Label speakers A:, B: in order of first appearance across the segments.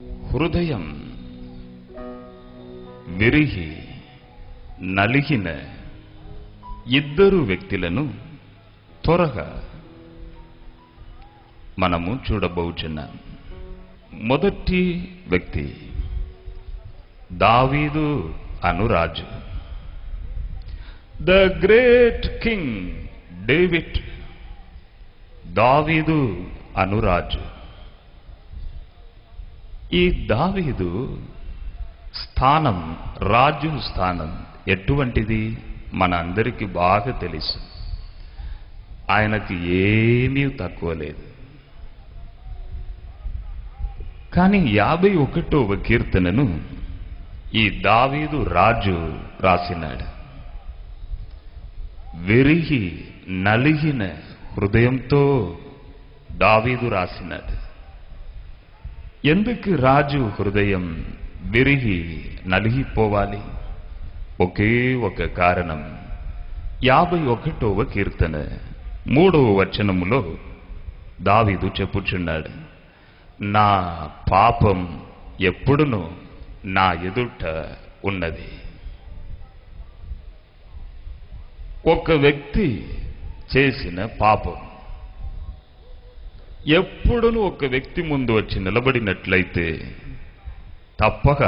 A: హృదయం విరిగి నలిగిన ఇద్దరు వ్యక్తులను త్వరగా మనము చూడబోచున్నాం. మొదటి వ్యక్తి దావీదు అను రాజు, ద గ్రేట్ కింగ్ డేవిడ్. దావీదు అను రాజు. ఈ దావీదు స్థానం, రాజు స్థానం ఎటువంటిది మన అందరికీ బాగా తెలుసు. ఆయనకి ఏమీ తక్కువ లేదు. కానీ 51వ కీర్తనను ఈ దావీదు రాజు రాసినాడు. విరిగి నలిగిన హృదయంతో దావీదు రాసినాడు. ఎందుకు రాజు హృదయం విరిగి నలిగిపోవాలి? ఒకే ఒక కారణం. 51వ కీర్తన 3వ వచనములో దావీదు చెప్పుచున్నాడు, నా పాపం ఎప్పుడునూ నా ఎదుట ఉన్నది. ఒక వ్యక్తి చేసిన పాపం ఎప్పుడునూ ఒక వ్యక్తి ముందు వచ్చి నిలబడినట్లయితే తప్పక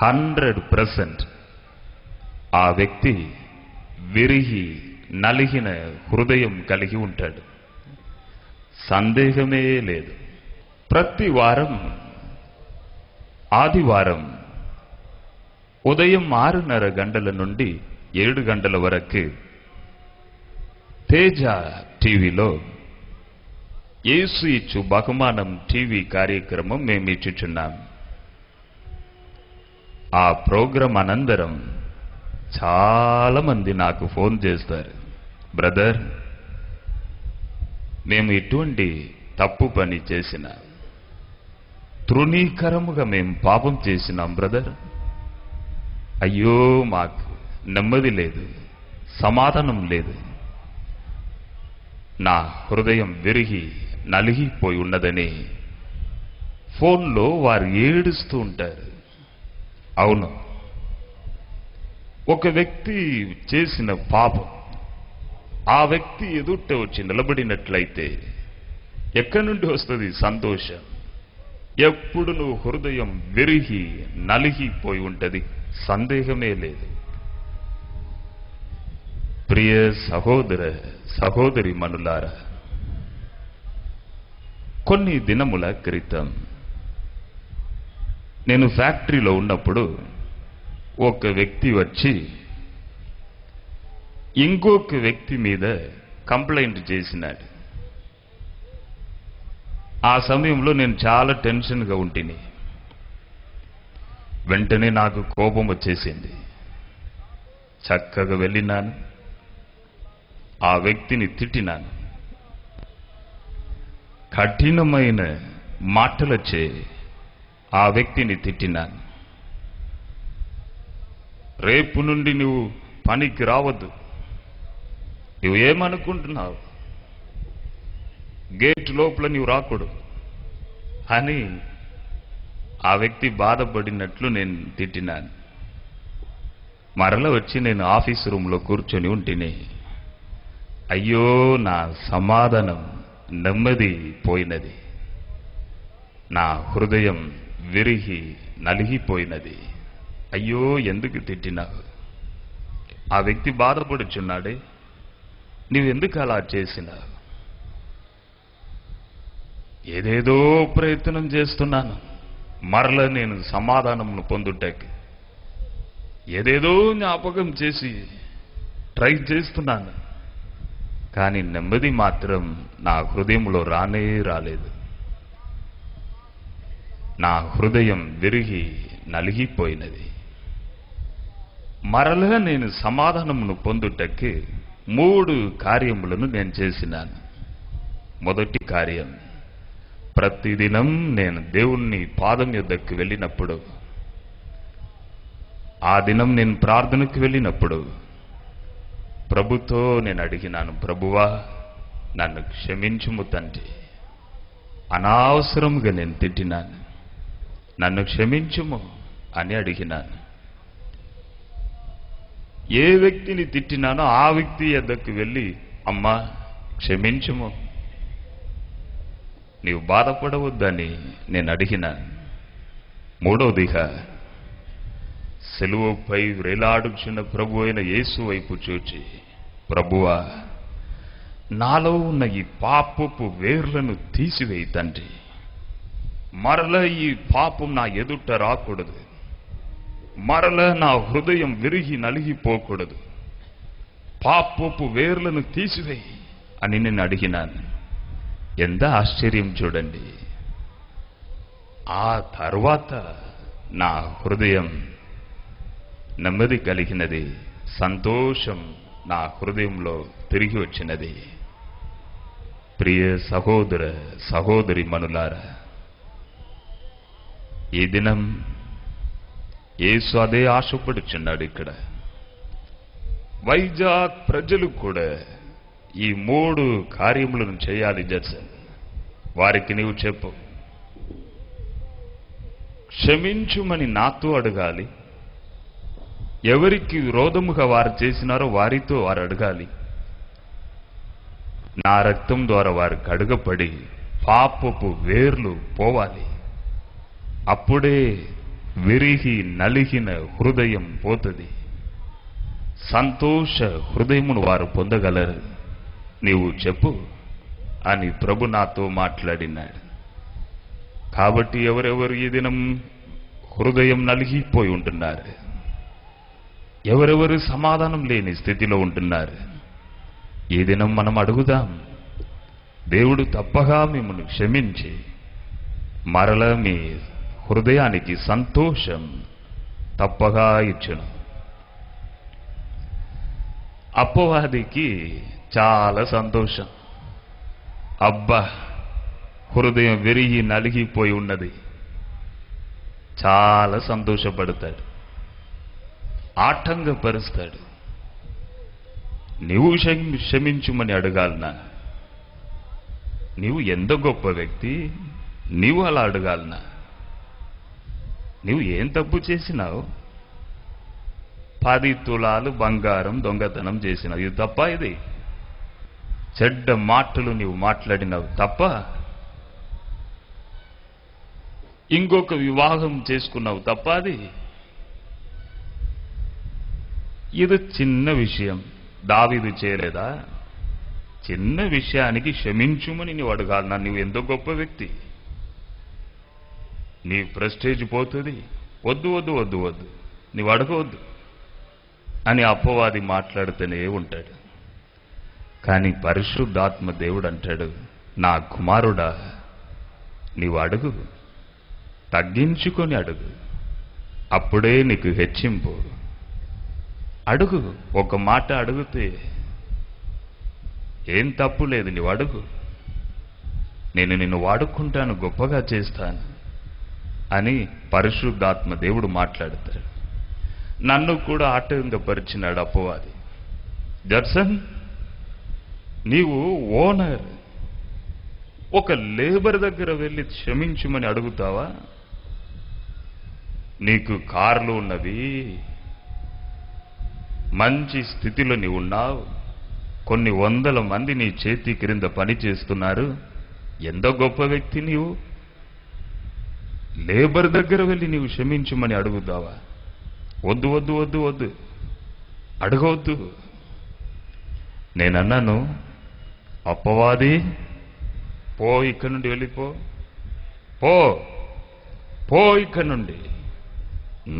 A: 100% ఆ వ్యక్తి విరిగి నలిగిన హృదయం కలిగి ఉంటాడు. సందేహమే లేదు. ప్రతి వారం ఆదివారం ఉదయం 6:30 గంటల నుండి 7 గంటల వరకు తేజ టీవీలో యేసు ఇచ్చు బహుమానం టీవీ కార్యక్రమం మేము ఇచ్చుచున్నాం. ఆ ప్రోగ్రాం అనంతరం చాలా మంది నాకు ఫోన్ చేస్తారు, బ్రదర్ మేము ఇటువంటి తప్పు పని చేసిన, తృణీకరముగా మేము పాపం చేసినాం బ్రదర్. అయ్యో మాకు నెమ్మది లేదు, సమాధానం లేదు, నా హృదయం విరిగి నలిగిపోయి ఉన్నదని ఫోన్లో వారు ఏడుస్తూ ఉంటారు. అవును, ఒక వ్యక్తి చేసిన పాపం ఆ వ్యక్తి ఎదుట వచ్చి నిలబడినట్లయితే ఎక్కడి నుండి వస్తుంది సంతోషం? ఎప్పుడు నువ్వు హృదయం విరిగి నలిగిపోయి ఉంటది, సందేహమే లేదు. ప్రియ సహోదర సహోదరి మనులారా, కొన్ని దినముల క్రితం నేను ఫ్యాక్టరీలో ఉన్నప్పుడు ఒక వ్యక్తి వచ్చి ఇంకొక వ్యక్తి మీద కంప్లైంట్ చేసినాడు. ఆ సమయంలో నేను చాలా టెన్షన్గా ఉంటిని. వెంటనే నాకు కోపం వచ్చేసింది. చక్కగా వెళ్ళినాను, ఆ వ్యక్తిని తిట్టినాను. కఠినమైన మాటలచే ఆ వ్యక్తిని తిట్టినాను. రేపు నుండి నువ్వు పనికి రావద్దు, నువ్వు ఏమనుకుంటున్నావు, గేట్ లోపల నీవు రాకూడదు అని ఆ వ్యక్తి బాధపడినట్లు నేను తిట్టినాను. మరల వచ్చి నేను ఆఫీస్ రూమ్లో కూర్చొని ఉంటిని. అయ్యో నా సమాధానం నెమ్మది పోయినది, నా హృదయం విరిగి నలిగిపోయినది. అయ్యో ఎందుకు తిట్టినావు? ఆ వ్యక్తి బాధపడుచున్నాడే, నీవెందుకు అలా చేసినావు? ఏదేదో ప్రయత్నం చేస్తున్నాను మరల నేను సమాధానమును పొందుటకి, ఏదేదో జ్ఞాపకం చేసి ట్రై చేస్తున్నాను, కానీ నెమ్మది మాత్రం నా హృదయంలో రానే రాలేదు. నా హృదయం విరిగి నలిగిపోయినది. మరలా నేను సమాధానమును పొందుటకి 3 కార్యములను నేను చేసినాను. మొదటి కార్యం, ప్రతిదినం నేను దేవుణ్ణి పాదం యొద్దకు వెళ్ళినప్పుడు, ఆ దినం నేను ప్రార్థనకు వెళ్ళినప్పుడు ప్రభుతో నేను అడిగినాను, ప్రభువా నన్ను క్షమించుము తండ్రి, అనవసరంగా నేను తిట్టినాను, నన్ను క్షమించుము అని అడిగినాను. ఏ వ్యక్తిని తిట్టినానో ఆ వ్యక్తి ఎద్దకు వెళ్ళి, అమ్మా క్షమించుము, నీవు బాధపడవద్దని నేను అడిగినాను. మూడవదిగా సిలువపై వేలాడుచున్న ప్రభు అయిన యేసు వైపు చూచి, ప్రభువా, నాలో ఉన్న ఈ పాపపు వేర్లను తీసివేయి తండ్రి. మరల ఈ పాపం నా ఎదుట రాకూడదు. మరల నా హృదయం విరిగి నలిగిపోకూడదు. పాపపు వేర్లను తీసివేయి అని నేను అడిగినాను. ఎంత ఆశ్చర్యం చూడండి. ఆ తర్వాత నా హృదయం నెమ్మది కలిగినది, సంతోషం నా హృదయంలో తిరిగి వచ్చినది. ప్రియ సహోదర సహోదరి మనులారా, ఈ దినం యేసు అదే ఆశపడుచున్నాడు. ఇక్కడ వైజాగ్ ప్రజలు కూడా ఈ 3 కార్యములను చేయాలి. జడ్సన్, వారికి నీవు చెప్పు, క్షమించుమని నాతో అడగాలి. ఎవరికి విరోధముగా వారు చేసినారో వారితో వారు అడగాలి. నా రక్తం ద్వారా వారు కడుగపడి పాపపు వేర్లు పోవాలి. అప్పుడే విరిగి నలిగిన హృదయం పోతుంది. సంతోష హృదయమును వారు పొందగలరు. నీవు చెప్పు అని ప్రభు నాతో మాట్లాడినాడు. కాబట్టి ఎవరెవరు ఈ దినం హృదయం నలిగిపోయి ఉంటున్నారు, ఎవరెవరు సమాధానం లేని స్థితిలో ఉంటున్నారు, ఈ దినం మనం అడుగుదాం. దేవుడు తప్పగా మిమ్మల్ని క్షమించి మరల మీ హృదయానికి సంతోషం తప్పగా ఇచ్చును. అపవాదికి చాలా సంతోషం. అబ్బా, హృదయం విరిగి నలిగిపోయి ఉన్నది. చాలా సంతోషపడతాడు, ఆటంకపరుస్తాడు. నీవు క్షమించుమని అడగాలనా? నీవు ఎంత గొప్ప వ్యక్తి, నీవు అలా అడగాలనా? నీవు ఏం తప్పు చేసినావు? 10 తులాలు బంగారం దొంగతనం చేసినావు, ఇది తప్ప? ఇది చెడ్డ మాటలు నీవు మాట్లాడినావు, తప్ప? ఇంకొక వివాహం చేసుకున్నావు, తప్ప? అది ఇది చిన్న విషయం. దావీదు చేయలేదా? చిన్న విషయానికి క్షమించుమని నీవు అడగాలన్నా? నీవు ఎంతో గొప్ప వ్యక్తి, నీ ప్రెస్టేజ్ పోతుంది. వద్దు వద్దు వద్దు వద్దు, నీవు అడగవద్దు అని అపవాది మాట్లాడుతూనే ఉంటాడు. కానీ పరిశుద్ధాత్మ దేవుడు అంటాడు, నా కుమారుడా, నీవు అడుగు, తగ్గించుకొని అడుగు, అప్పుడే నీకు హెచ్చింపు. అడుగు, ఒక మాట అడిగితే ఏం తప్పు లేదు, నీవు అడుగు, నేను నిన్ను వాడుకుంటాను, గొప్పగా చేస్తాను అని పరిశుద్ధాత్మ దేవుడు మాట్లాడతాడు. నన్ను కూడా ఆటంకపరిచినాడు అపవాది. జడ్సన్, నీవు ఓనర్, ఒక లేబర్ దగ్గర వెళ్ళి క్షమించుమని అడుగుతావా? నీకు కార్లు ఉన్నవి, మంచి స్థితిలో నీవు ఉన్నావు, కొన్ని 100 మంది నీ చేతి క్రింద పని చేస్తున్నారు. ఎంత గొప్ప వ్యక్తి నీవు! లేబర్ దగ్గర వెళ్ళి నీవు క్షమించుమని అడుగుతావా? వద్దు వద్దు వద్దు వద్దు, అడగవద్దు. నేనన్నాను, అపవాది పో, ఇక్కడి నుండి వెళ్ళిపో, పో పో ఇక్కడి నుండి.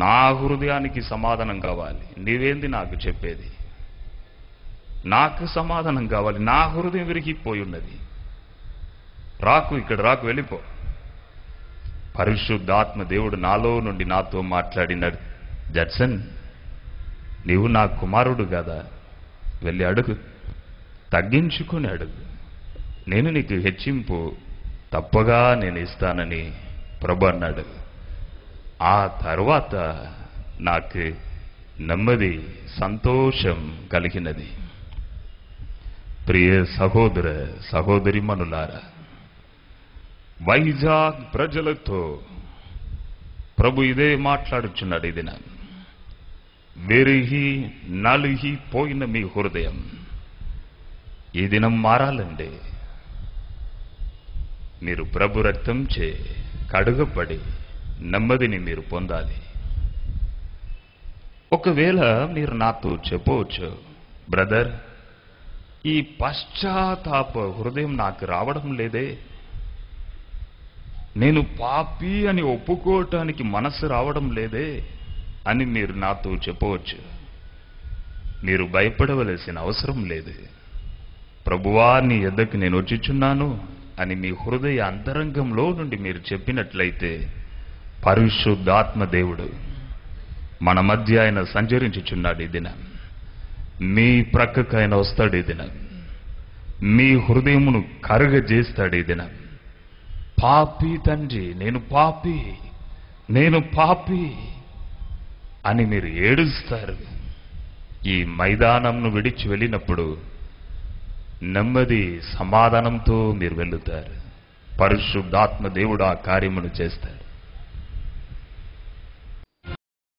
A: నా హృదయానికి సమాధానం కావాలి, నీవేంది నాకు చెప్పేది? నాకు సమాధానం కావాలి, నా హృదయం విరిగిపోయి ఉన్నది. రాకు, ఇక్కడ రాకు, వెళ్ళిపో. పరిశుద్ధాత్మ దేవుడు నాలో నుండి నాతో మాట్లాడినాడు. జడ్సన్, నీవు నా కుమారుడు కదా, వెళ్ళి అడుగు, తగ్గించుకొని అడుగు, నేను నీకు హెచ్చింపు తప్పగా నేను ఇస్తానని ప్రభు అన్నాడు. ఆ తర్వాత నాకు నెమ్మది, సంతోషం కలిగినది. ప్రియ సహోదర సహోదరి మనులారా, వైజాగ్ ప్రజలతో ప్రభు ఇదే మాట్లాడుచున్నాడు. ఇది నా వెరిగి నలిగి పోయిన మీ హృదయం ఈ దినం మారాలండి. మీరు ప్రభు రక్తం చే కడుగపడి నెమ్మదిని మీరు పొందాలి. ఒకవేళ మీరు నాతో చెప్పవచ్చు, బ్రదర్, ఈ పశ్చాత్తాప హృదయం నాకు రావడం లేదే, నేను పాపి అని ఒప్పుకోవటానికి మనసు రావడం లేదే అని మీరు నాతో చెప్పవచ్చు. మీరు భయపడవలసిన అవసరం లేదు. ప్రభువా, నీ యొద్దకు నేను వచ్చుచున్నాను అని మీ హృదయ అంతరంగంలో నుండి మీరు చెప్పినట్లయితే పరిశుద్ధాత్మ దేవుడు మన మధ్య ఆయన సంచరించుచున్నాడు. ఈ దినం మీ ప్రక్కకు ఆయన వస్తాడు. ఈ దినం మీ హృదయమును కరుగజేస్తాడు. ఈ దినం పాపి తండ్రి, నేను పాపి, నేను పాపి అని మీరు ఏడుస్తారు. ఈ మైదానంను విడిచి వెళ్ళినప్పుడు నెమ్మది సమాధానంతో మీరు వెళ్తారు. పరిశుద్ధాత్మ దేవుడు ఆ కార్యమును చేస్తాడు.